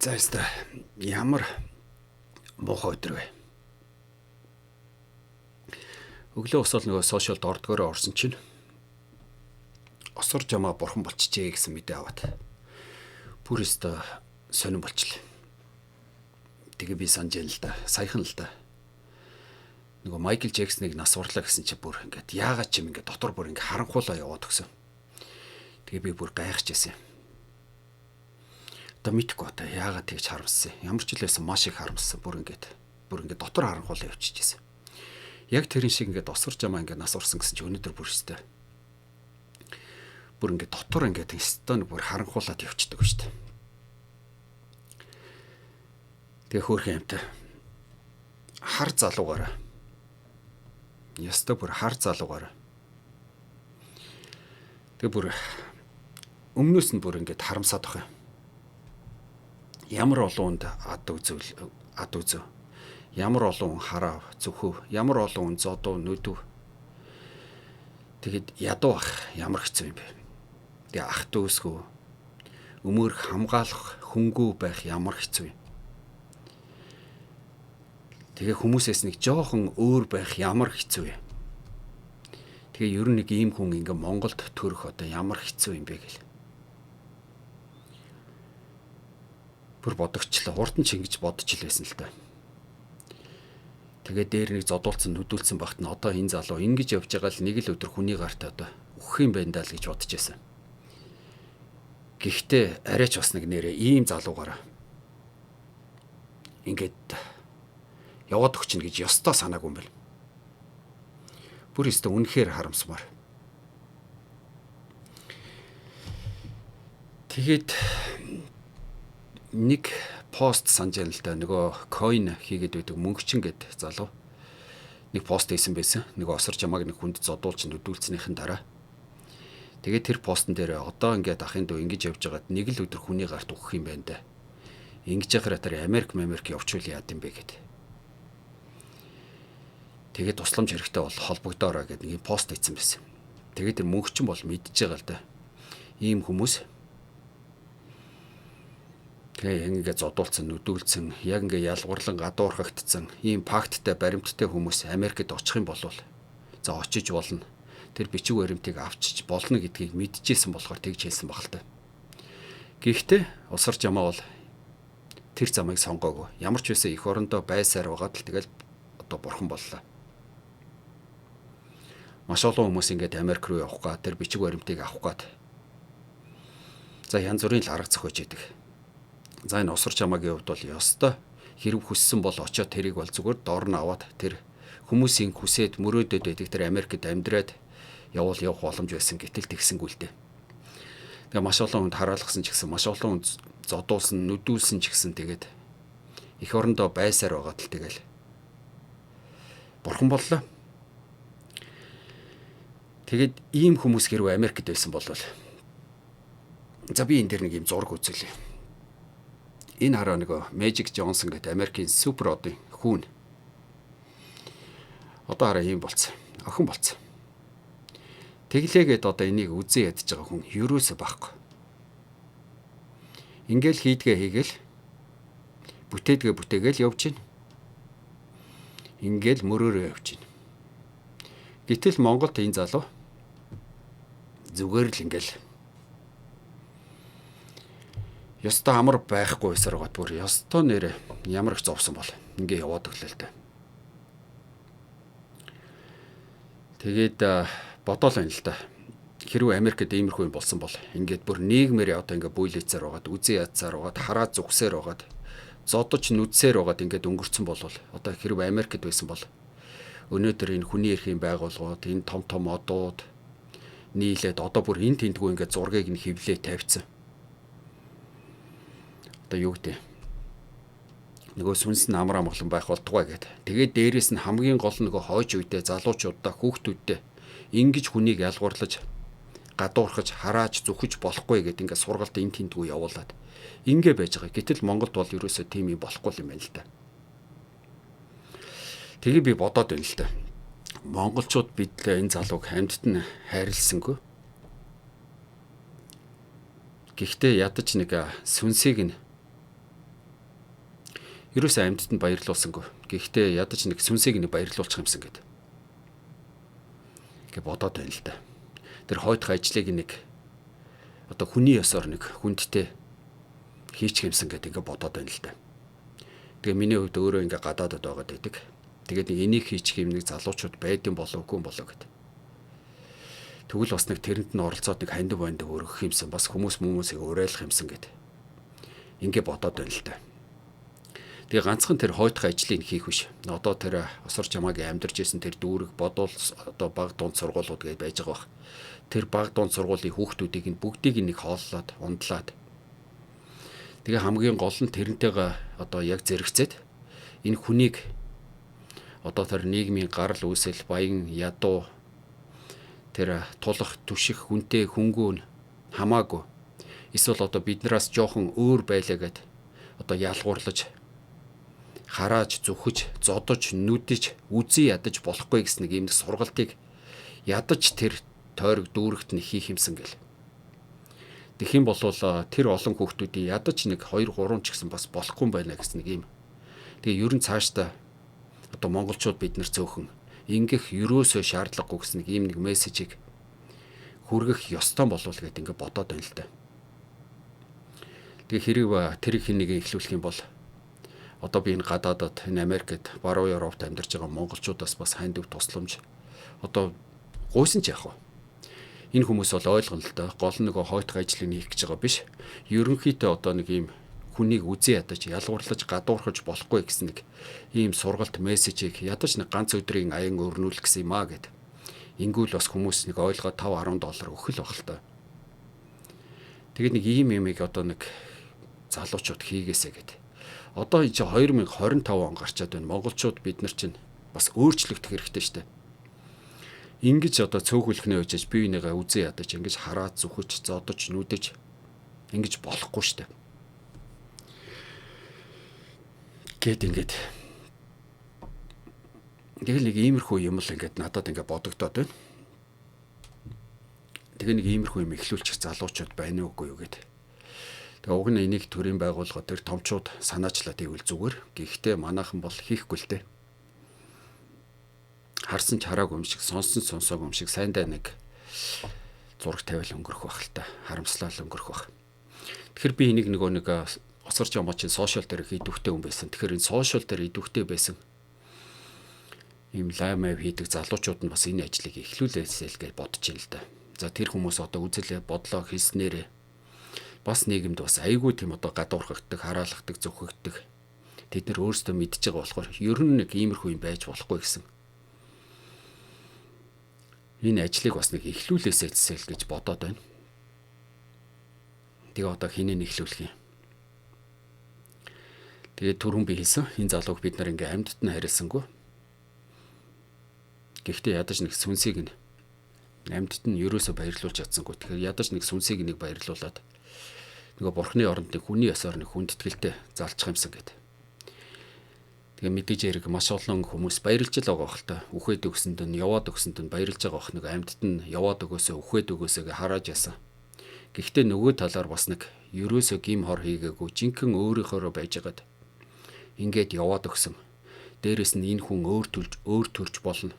За яста ямар муухай өдөр вэ? Өглөө усвал нөгөө сошиалд ордгоороо орсон чинь осор жамаа бурхан болчихжээ гэсэн мэдээ аваад бүр өстө сонирн болчихлоо. Тэгээ би санаж яана л да. Саяхан л да. Нөгөө Майкл Джексоныг нас урлаа гэсэн чи бүр ингээд яагаад ч юм ингээд дотор бүр ингээд харанхуулаа яваад өгсөн. Тэгээ би бүр гайхажсэн. Одоо мэдгүй одоо яагаад тэгж харамссан. Ямар ч хэлээсэн маш их харамссан. Бүр ингээд дотор харанхуулаа явчихжээ. Яг тэрэн шиг ингээд осор жамаа ингээд нас урсан гэсэн чи өнөөдөр бүр өстэй. Бүр ингээд дотор ингээд стон бүр харанхуулаад явчихдаг шүү дээ. Тэгээ хөөрхөн юмтай. Хар залуугаараа. Яста бүр хар залуугаараа. Тэгээ бүр өмнөөс нь бүр ингээд харамсаад байгаа юм. Ямар олон хүнд ад үзв. Ямар олон хүн хараа зөвхөв. Ямар олон хүн зодоо нүдв. Тэгэд ядуу ах ямар хэцүү юм бэ. Тэгээ ах дүүсгүү. Өмөрх хамгаалах хөнгүү байх ямар хэцүү юм. Тэгээ хүмүүсээс нэг жоохон өөр байх ямар хэцүү юм. Тэгээ ер нь нэг ийм хүн ингээ Монголд төрөх одоо ямар хэцүү юм бэ гэл. Бүр бодогчлаа. Урд нь ч ингэж бодож л байсан л та. Тэгээ дээр нэг зодуулсан нүдүүлсэн багт нь одоо энэ залуу ингэж явж байгаа л нэг л өдөр хүний гарт одоо өгөх юм байна даа л гэж бодож байсан. Гэхдээ арайч бас нэг нэрээ ийм залуугаараа ингээд яваад өгч гэж ёстой санаагүй юм байна. Бүр өстө үнэхээр харамсмаар. Тэгээд нэг пост санаж л да нөгөө coin хийгээд байдаг мөнгөчин гэд залуу нэг пост хийсэн байсан. Нэг осор жамааг нэг хүнд зодуулж нүдүүлснийхэн дараа. Тэгээд тэр постн дээр одоо ингээд ахын дүү ингэж явж байгаад нэг л өдөр хүний гарт өгөх юм байна да. Ингэж яхаар тэр Америк явуучвал яад юм бэ гэд. Тэгээд тусламж хэрэгтэй бол холбогдоорой гэдэг нэг пост хийсэн байсан. Тэгээд тэр мөнгөчин бол мэдчихэж байгаа л да. Ийм хүмүүс тэгээ ингээд зодуулсан, нүдүүлсэн, яг ингээд ялгуурлан гадуурхагдсан, ийм факттай, баримттай хүмүүс Америкт очих юм бол за очиж болно. Тэр бичиг баримтыг авчиж болно гэдгийг мэдчихсэн болохоор тэгж хэлсэн баг л та. Гэхдээ усар жамаа бол тэр замыг сонгоогүй. Ямар ч байсан эх орондоо байсаар байгаад л тэгэл одоо бурхан боллоо. Маш олон хүмүүс ингээд Америк руу явах га тэр бичиг баримтыг авах гад. За янз бүрийн л арга зохиож идэг. За энэ усар жамаагийн хувьд бол ёстой хэрэг хүссэн бол очиод тэрийг бол зүгээр дор нь аваад тэр хүмүүсийн хүсээд мөрөөдөд байдаг тэр Америкт амьдраад явах боломж байсан гэтэл тэгсэнгүй л дээ. Тэгээ маш олон хүнд хараалгасан ч гэсэн маш олон хүнд зодуулсан, нүдүүлсэн ч гэсэн тэгээд эх орондоо байсаар байгаад л тэгэл бурхан боллоо. Тэгээд ийм хүмүүс хэрвээ Америкт байсан бол за би энэ дэр нэг юм зураг үзүүлье. Энэ хараа нэг Magic Johnson гэдэг Америкийн супер одын хүүн. Одоо хараа ийм болцсон. Охин болцсон. Тэглээгээд одоо энийг үзэн ядж байгаа хүн ерөөсөө байхгүй. Ингээл хийгээл бүтээгээл явж гин. Ингээл мөрөөрөө явж гин. Гэтэл Монголд энэ залуу зүгээр л ингээл ёстой амар байхгүй эсэргээд бүр ёстой нэрэ ямар их зовсон бол ингээ яваад өглөө л дээ. Тэгээд бодоол юм л да. Хэрвээ Америкт иймэрхүү юм болсон бол ингээд бүр нийгмээр одоо ингээ бүйлээцээр байгаад үзэн ядсаар байгаад хараа зүгсээр байгаад зодож нүдсээр байгаад ингээд өнгөрцөн бол одоо хэрвээ Америкт байсан бол өнөөдөр энэ хүний эрхийн байгууллагууд энэ том одууд нийлээд одоо бүр энэ тэндгүй ингээд зургийг нь хевлээ тавьсан. Одоо юу гэдэг нөгөө сүнс нь амар амгалан байх болтугай гэд. Тэгээд дээрэс нь хамгийн гол нөгөө хойч үедээ залуучуудаа хүүхдүүдтэй ингэж хүнийг ялгуурлаж гадуурхаж харааж зүхэж болохгүй гэд ингээд сургалт энэ тэндгүй явуулаад ингэ байж байгаа. Гэтэл Монголд бол ерөөсөө тийм юм болохгүй юм байна л да. Тэгээ би бодоод байна л да. Монголчууд бид энэ залууг амьдд нь хайрлсангүй. Гэхдээ ядаж нэг сүнсийг нь Ерөөсөө амьтад нь баярлуулсангүй. Гэхдээ ядаж нэг сүнсийг нэг баярлуулчих юмсан гэдэг. Гэ бодоод байна л да. Тэр хойдох ажлыг нэг одоо хүний ёсоор нэг хүндтэй хийчих юмсан гэдэг ингээ бодоод байна л да. Тэгээ миний хувьд өөрөө ингээ гадаадад байгаад байдаг. Тэгээд нэг энийг хийчих юм нэг залуучууд байдсан болов үгүй болов гэдэг. Тэгвэл бас нэг тэрэнд нь оролцоод нэг хандив банд өргөх юмсан бас хүмүүсийг уриалах юмсан гэдэг. Ингээ бодоод байна л да. Тэгээ ганцхан тэр хойдох ажлыг хийх биш. Одоо тэр осор чамаагийн амьдарч исэн тэр дүүрэг бодвол одоо баг дунд сургуулиуд гэж байж байгаа бах. Тэр баг дунд сургуулийн хүүхдүүдийг бүгдийг нэг хооллоод ундлаад. Тэгээ хамгийн гол нь тэрнтэйгээ одоо яг зэрэгцээд энэ хүнийг одоо тэр нийгмийн гарал үүсэл баян ядуу тэр тулах түших хүнтэй хөнгөн хамаагүй эсвэл одоо биднээс жоохон өөр байлаа гэд одоо ялгуурлаж харааж зүхэж зодож нүдэж үзий ядаж болохгүй гэсэн нэг юм сургалтыг ядаж тэр тойрог дүүрэгт нь хийх юмсан гэл. Тэгэх юм бол тэр олон хүүхдүүдийн ядаж нэг 2 3 ч гэсэн бас болохгүй юм байна гэсэн нэг юм. Тэгээ ер нь цаашдаа одоо монголчууд бид нар цөөхөн ингэх ерөөсөө шаардлагагүй гэсэн нэг ийм нэг мессежийг хүргэх ёстой болов гэдэг ингээд бодоод байна л да. Тэгээ хэрэг тэр хэнийг эхлүүлэх юм бол одоо би энэ гадаадад энэ Америкт баруун Европт амьдарч байгаа монголчуудаас бас хандив тусламж одоо гуйсан ч яах вэ? Энэ хүмүүс бол ойлгоно л да. Гол нөгөө хойдох ажлыг хийх гэж байгаа биш. Ерөнхийдөө одоо нэг ийм хүнийг үзий ядаж ялгуурлаж гадуурхаж болохгүй гэсэн нэг ийм сургалт мессежийг ядаж нэг ганц өдрийн аян өрнүүлэх гэсэн юм аа гэд. Ингүүл бас хүмүүс нэг ойлгоод $5-10 өгөх л баг л та. Тэгээд нэг ийм юмыг одоо нэг залуучууд хийгээсэ гэд. Одоо энэ 2025 он гарчаад байна. Монголчууд бид нар чинь бас өөрчлөгдөх хэрэгтэй шүү дээ. Ингиж одоо цөөхөлхнөө үжиж бие бинийгээ үзээ ядаж ингэж хараад зүхэж зодож нүдэж ингэж болохгүй шүү дээ. Гэт ингээд тэгэл нэг иймэрхүү юм л ингээд надад ингээд бодогдоод байна. Тэгээ нэг иймэрхүү юм эхлүүлчих залуучууд байна уугүй юу гэд. Тэгээ уг нь энийг төрийн байгууллага тэр томчууд санаачлаад ивэл зүгээр. Гэхдээ манайхан бол хийхгүй л дээ. Харсан ч хараагүй юм шиг, сонсон сонсоогүй юм шиг сайндаа нэг зураг тавиал өнгөрөх байх л та. Харамслал өнгөрөх байх. Тэгэхээр би энийг нэг осор жамаа чинь сошиал дээр хийдвэхтэй хүн байсан. Тэгэхээр энэ сошиал дээр хийдвэхтэй байсан ийм лаймав хийдэг залуучууд нь бас энэ ажлыг эхлүүлээсэй л гэж бодож байна л да. За тэр хүмүүс одоо үзэлээ бодлоо хэлснээрээ бас нийгэмд бас айгүй тийм одоо гадуурхагддаг, хараалгадаг, зөвхөгддөг. Тэд нар өөрсдөө мэдж байгаа болохоор ер нь нэг иймэрхүү юм байж болохгүй гэсэн. Энэ ажлыг бас нэг эхлүүлээсэй л гэж бодоод байна. Тэгээ одоо хинээ эхлүүлэх юм. Тэгээ түрүүн би хэлсэн энэ залууг бид нар ингээм амьдад нь харилсангүй. Гэхдээ ядаж нэг сүнсийг нь амьдад нь ерөөсөө баярлуулж чадсангүй. Тэгэхээр ядаж нэг сүнсийг нэг баярлуулад нөгөө бурхны оронд нэг хүний ясаар нэг хүндэтгэлтэй залчих юмсан гэдэг. Тэгээ мэдээж яриг маш олон хүмүүс баярлж л байгаа бах та. Үхээд өгсөнд нь яваад өгсөнд нь баярлж байгаа бах. Нэг амьдад нь яваад өгөөсөө үхээд өгөөсөө харааж ясан. Гэхдээ нөгөө талаар бас нэг ерөөсөө гим хор хийгээгүй жинхэнэ өөрийнхөөрөө байжгаад ингээд яваад өгсөн. Дээрээс нь энэ хүн өөр төрж болно.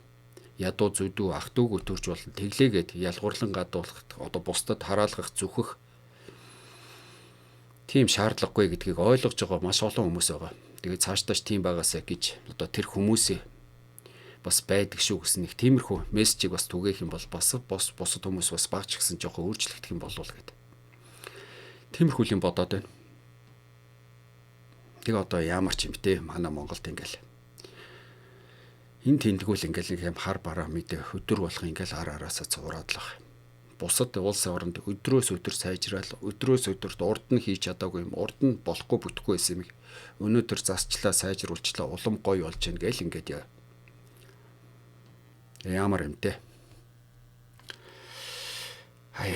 Ядуу зүдүү ах дүүг төрж болно. Тэглээгээд ялгуурлан гадуулах одоо бусдад хараалгах зүхэх тийм шаардлагагүй гэдгийг ойлгож байгаа маш олон хүмүүс байгаа. Тэгээд цаашдаач тийм байгаасаа гэж одоо тэр хүмүүсээ бас байдаг шүү гэсэн нэг тиймэрхүү мессежийг бас түгээх юм бол бас бусад хүмүүс бас багч гэсэн жоохон өөрчлөгдөх юм болов уу гэдэг. Тиймэрхүү юм бодоод байна. Тэг одоо ямар ч юм те манай Монголд ингээл энэ тэмдгүүл ингээл нэг юм хар бараа мэдээ өдөр болох ингээл араасаа цувраад л байгаа. Бусад улс оронд өдрөөс өдөр сайжраал өдрөөс өдөрт урд нь хийж чадаагүй юм урд нь болохгүй бүтэхгүй байсан юм. Өнөөдөр засчлаа сайжруулчлаа улам гоё болж гин гээл ингээд ямар юм те. Хай